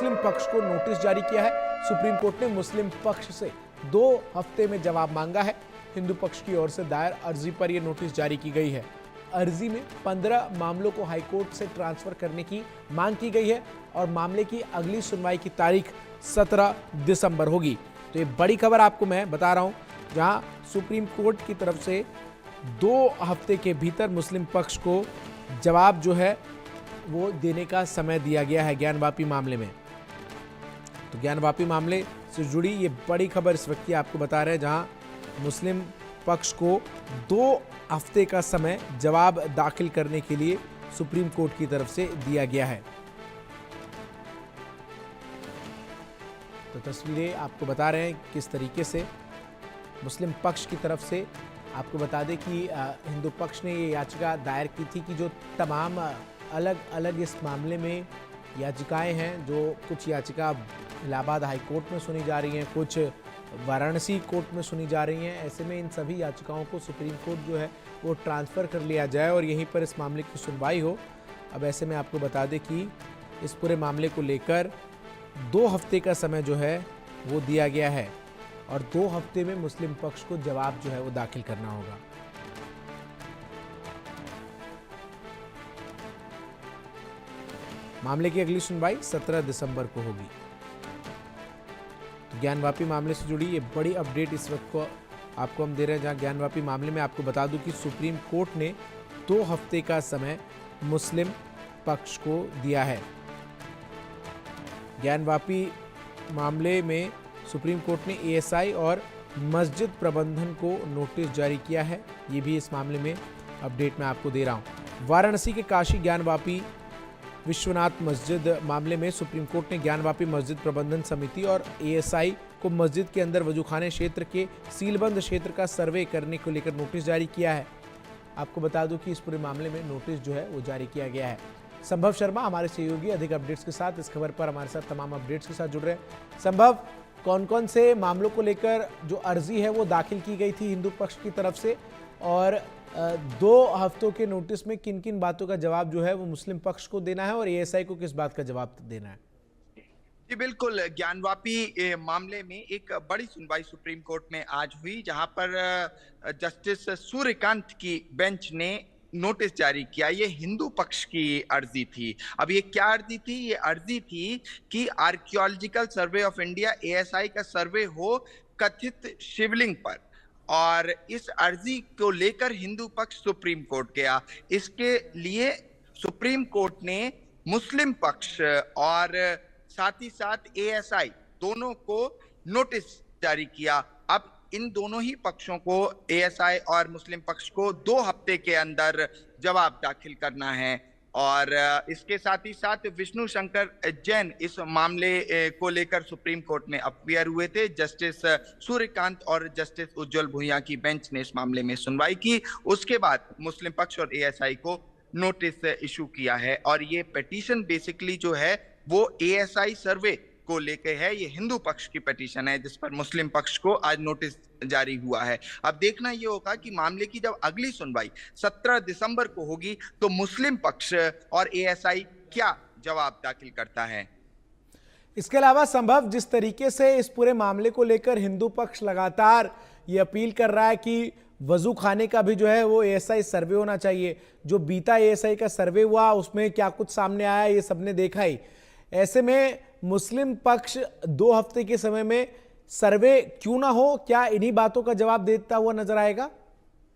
मुस्लिम पक्ष को नोटिस जारी किया है। सुप्रीम कोर्ट ने मुस्लिम पक्ष से 2 हफ्ते में जवाब मांगा है। हिंदू पक्ष की ओर से दायर अर्जी पर यह नोटिस जारी की गई है। अर्जी में 15 मामलों को हाईकोर्ट से ट्रांसफर करने की मांग की गई है और मामले की अगली सुनवाई की तारीख 17 दिसंबर होगी। तो ये बड़ी खबर आपको मैं बता रहा हूं, जहां सुप्रीम कोर्ट की तरफ से 2 हफ्ते के भीतर मुस्लिम पक्ष को जवाब जो है वो देने का समय दिया गया है ज्ञानवापी मामले में। तो ज्ञानवापी मामले से जुड़ी ये बड़ी खबर इस वक्त की आपको बता रहे हैं, जहां मुस्लिम पक्ष को 2 हफ्ते का समय जवाब दाखिल करने के लिए सुप्रीम कोर्ट की तरफ से दिया गया है। तो तस्वीरें आपको बता रहे हैं किस तरीके से मुस्लिम पक्ष की तरफ से। आपको बता दें कि हिंदू पक्ष ने ये याचिका दायर की थी कि जो तमाम अलग अलग इस मामले में याचिकाएं हैं, जो कुछ याचिका इलाहाबाद हाई कोर्ट में सुनी जा रही हैं, कुछ वाराणसी कोर्ट में सुनी जा रही हैं, ऐसे में इन सभी याचिकाओं को सुप्रीम कोर्ट जो है वो ट्रांसफ़र कर लिया जाए और यहीं पर इस मामले की सुनवाई हो। अब ऐसे में आपको बता दें कि इस पूरे मामले को लेकर 2 हफ्ते का समय जो है वो दिया गया है और 2 हफ्ते में मुस्लिम पक्ष को जवाब जो है वो दाखिल करना होगा। मामले की अगली सुनवाई 17 दिसंबर को होगी। तो ज्ञानवापी मामले से जुड़ी ये बड़ी अपडेट इस वक्त को आपको हम दे रहे हैं, जहां ज्ञानवापी मामले में आपको बता दूं कि सुप्रीम कोर्ट ने 2 हफ्ते का समय मुस्लिम पक्ष को दिया है। ज्ञानवापी मामले में सुप्रीम कोर्ट ने एएसआई और मस्जिद प्रबंधन को नोटिस जारी किया है। ये भी इस मामले में अपडेट मैं आपको दे रहा हूं। वाराणसी के काशी ज्ञानवापी विश्वनाथ मस्जिद मामले में सुप्रीम कोर्ट ने ज्ञानवापी मस्जिद प्रबंधन समिति और एएसआई को मस्जिद के अंदर वजूखाने क्षेत्र के सीलबंद क्षेत्र का सर्वे करने को लेकर नोटिस जारी किया है। आपको बता दूं कि इस पूरे मामले में नोटिस जो है वो जारी किया गया है। संभव शर्मा हमारे सहयोगी अधिक अपडेट्स के साथ इस खबर पर हमारे साथ तमाम अपडेट्स के साथ जुड़ रहे हैं। संभव, कौन कौन से मामलों को लेकर जो अर्जी है वो दाखिल की गई थी हिंदू पक्ष की तरफ से, और 2 हफ्तों के नोटिस में किन किन बातों का जवाब जो है वो मुस्लिम पक्ष को देना है और एएसआई को किस बात का जवाब देना है? जी बिल्कुल, ज्ञानवापी मामले में एक बड़ी सुनवाई सुप्रीम कोर्ट में आज हुई, जहां पर जस्टिस सूर्यकांत की बेंच ने नोटिस जारी किया। ये हिंदू पक्ष की अर्जी थी। अब ये क्या अर्जी थी? ये अर्जी थी कि archaeological survey of India ASI का सर्वे हो कथित शिवलिंग पर, और इस अर्जी को लेकर हिंदू पक्ष सुप्रीम कोर्ट गया। इसके लिए सुप्रीम कोर्ट ने मुस्लिम पक्ष और साथ ही साथ एएसआई दोनों को नोटिस जारी किया। अब इन दोनों ही पक्षों को, एएसआई और मुस्लिम पक्ष को, 2 हफ्ते के अंदर जवाब दाखिल करना है। और इसके साथ ही साथ विष्णु शंकर जैन इस मामले को लेकर सुप्रीम कोर्ट में अपीयर हुए थे। जस्टिस सूर्यकांत और जस्टिस उज्जवल भुइयां की बेंच ने इस मामले में सुनवाई की। उसके बाद मुस्लिम पक्ष और एएसआई को नोटिस इशू किया है, और ये पिटीशन बेसिकली जो है वो एएसआई सर्वे को लेके है। ये हिंदू पक्ष की पिटीशन है जिस पर मुस्लिम पक्ष को आज नोटिस जारी हुआ है। अब देखना ये होगा कि मामले की जब अगली सुनवाई 17 दिसंबर को होगी तो मुस्लिम पक्ष और एएसआई क्या जवाब दाखिल करता है। इसके अलावा संभव, जिस तरीके से इस पूरे मामले को लेकर हिंदू पक्ष लगातार ये अपील कर रहा है कि वजू खाने का भी जो है वो एएसआई सर्वे होना चाहिए, जो बीता एएसआई का सर्वे हुआ उसमें क्या कुछ सामने आया ये सबने देखा ही। ऐसे में मुस्लिम पक्ष 2 हफ्ते के समय में सर्वे क्यों ना हो, क्या इन्हीं बातों का जवाब देता हुआ नजर आएगा?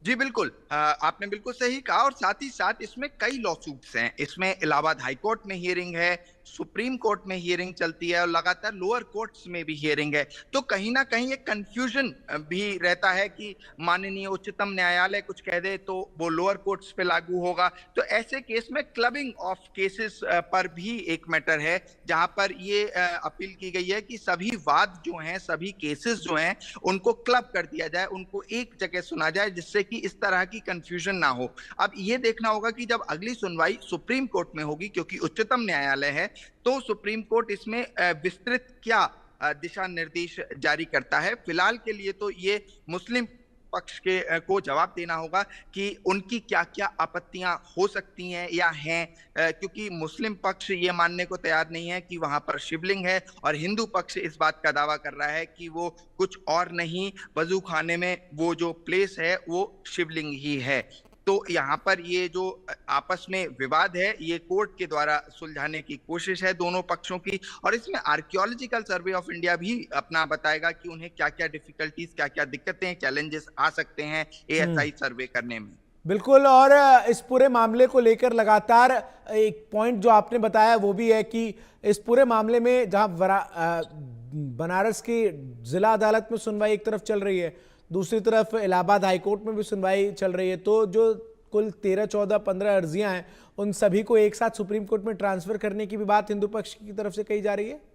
जी बिल्कुल, आपने बिल्कुल सही कहा, और साथ ही साथ इसमें कई लॉसूट्स हैं। इसमें इलाहाबाद हाई कोर्ट में हियरिंग है, सुप्रीम कोर्ट में हियरिंग चलती है और लगातार लोअर कोर्ट्स में भी हियरिंग है। तो कहीं ना कहीं एक कंफ्यूजन भी रहता है कि माननीय उच्चतम न्यायालय कुछ कह दे तो वो लोअर कोर्ट्स पे लागू होगा। तो ऐसे केस में क्लबिंग ऑफ केसेस पर भी एक मैटर है, जहां पर ये अपील की गई है कि सभी वाद जो हैं, सभी केसेस जो हैं, उनको क्लब कर दिया जाए, उनको एक जगह सुना जाए, जिससे कि इस तरह की कंफ्यूजन ना हो। अब ये देखना होगा कि जब अगली सुनवाई सुप्रीम कोर्ट में होगी, क्योंकि उच्चतम न्यायालय है, तो सुप्रीम कोर्ट इसमें विस्तृत क्या दिशा निर्देश जारी करता है। फिलहाल के लिए तो ये मुस्लिम पक्ष के को जवाब देना होगा कि उनकी क्या-क्या आपत्तियां हो सकती हैं या हैं, क्योंकि मुस्लिम पक्ष ये मानने को तैयार नहीं है कि वहां पर शिवलिंग है और हिंदू पक्ष इस बात का दावा कर रहा है कि वो कुछ और नहीं, वजू खाने में वो जो प्लेस है वो शिवलिंग ही है। तो यहाँ पर ये जो आपस में विवाद है ये कोर्ट के द्वारा सुलझाने की कोशिश है दोनों पक्षों की, और इसमें आर्कियोलॉजिकल सर्वे ऑफ इंडिया भी अपना बताएगा कि उन्हें क्या क्या डिफिकल्टीज, क्या क्या दिक्कतें, चैलेंजेस आ सकते हैं एएसआई सर्वे करने में। बिल्कुल। और इस पूरे मामले को लेकर लगातार एक पॉइंट जो आपने बताया वो भी है कि इस पूरे मामले में जहां बनारस की जिला अदालत में सुनवाई एक तरफ चल रही है, दूसरी तरफ इलाहाबाद हाईकोर्ट में भी सुनवाई चल रही है, तो जो कुल 13, 14, 15 अर्जियां हैं उन सभी को एक साथ सुप्रीम कोर्ट में ट्रांसफर करने की भी बात हिंदू पक्ष की तरफ से कही जा रही है।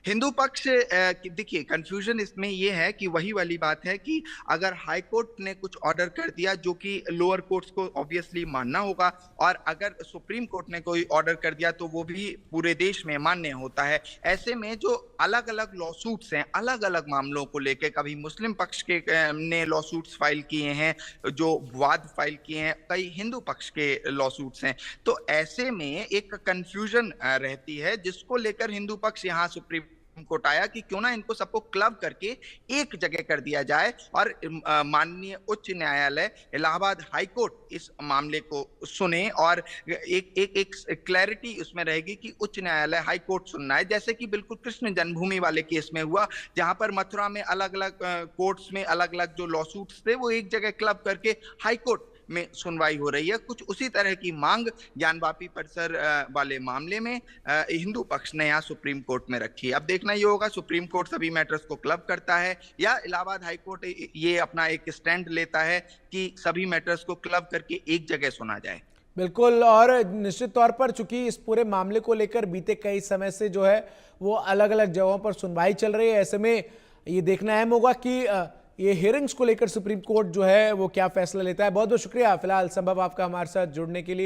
हिंदू पक्ष, देखिए कंफ्यूजन इसमें यह है कि वही वाली बात है कि अगर हाई कोर्ट ने कुछ ऑर्डर कर दिया जो कि लोअर कोर्ट्स को ऑब्वियसली मानना होगा, और अगर सुप्रीम कोर्ट ने कोई ऑर्डर कर दिया तो वो भी पूरे देश में मान्य होता है। ऐसे में जो अलग अलग लॉसूट्स हैं अलग अलग मामलों को लेकर, कभी मुस्लिम पक्ष के ने लॉसूट्स फाइल किए हैं, जो वाद फाइल किए हैं, कई हिंदू पक्ष के लॉसूट्स हैं, तो ऐसे में एक कंफ्यूजन रहती है जिसको लेकर हिंदू पक्ष यहाँ सुप्रीम कोर्ट आया कि क्यों ना इनको सबको क्लब करके एक जगह कर दिया जाए, और माननीय उच्च न्यायालय इलाहाबाद हाई कोर्ट इस मामले को सुने, और एक क्लैरिटी उसमें रहेगी कि उच्च न्यायालय हाई कोर्ट सुनना है, जैसे कि बिल्कुल कृष्ण जन्मभूमि वाले केस में हुआ, जहां पर मथुरा में अलग अलग कोर्ट्स में अलग अलग जो लॉसूट्स थे वो एक जगह क्लब करके हाई कोर्ट में सुनवाई हो रही है। कुछ उसी तरह की मांग ज्ञानवापी परिसर वाले मामले में हिंदू पक्ष ने यहाँ सुप्रीम कोर्ट में रखी। अब देखना ये होगा सुप्रीम कोर्ट सभी मैटर्स को क्लब करता है या इलाहाबाद हाई कोर्ट ये अपना एक स्टैंड लेता है कि सभी मैटर्स को क्लब करके एक जगह सुना जाए। बिल्कुल। और निश्चित तौर पर चूंकि इस पूरे मामले को लेकर बीते कई समय से जो है वो अलग अलग जगहों पर सुनवाई चल रही है, ऐसे में ये देखना अहम होगा कि ये हियरिंग्स को लेकर सुप्रीम कोर्ट जो है वो क्या फैसला लेता है। बहुत बहुत शुक्रिया फिलहाल संभव आपका हमारे साथ जुड़ने के लिए।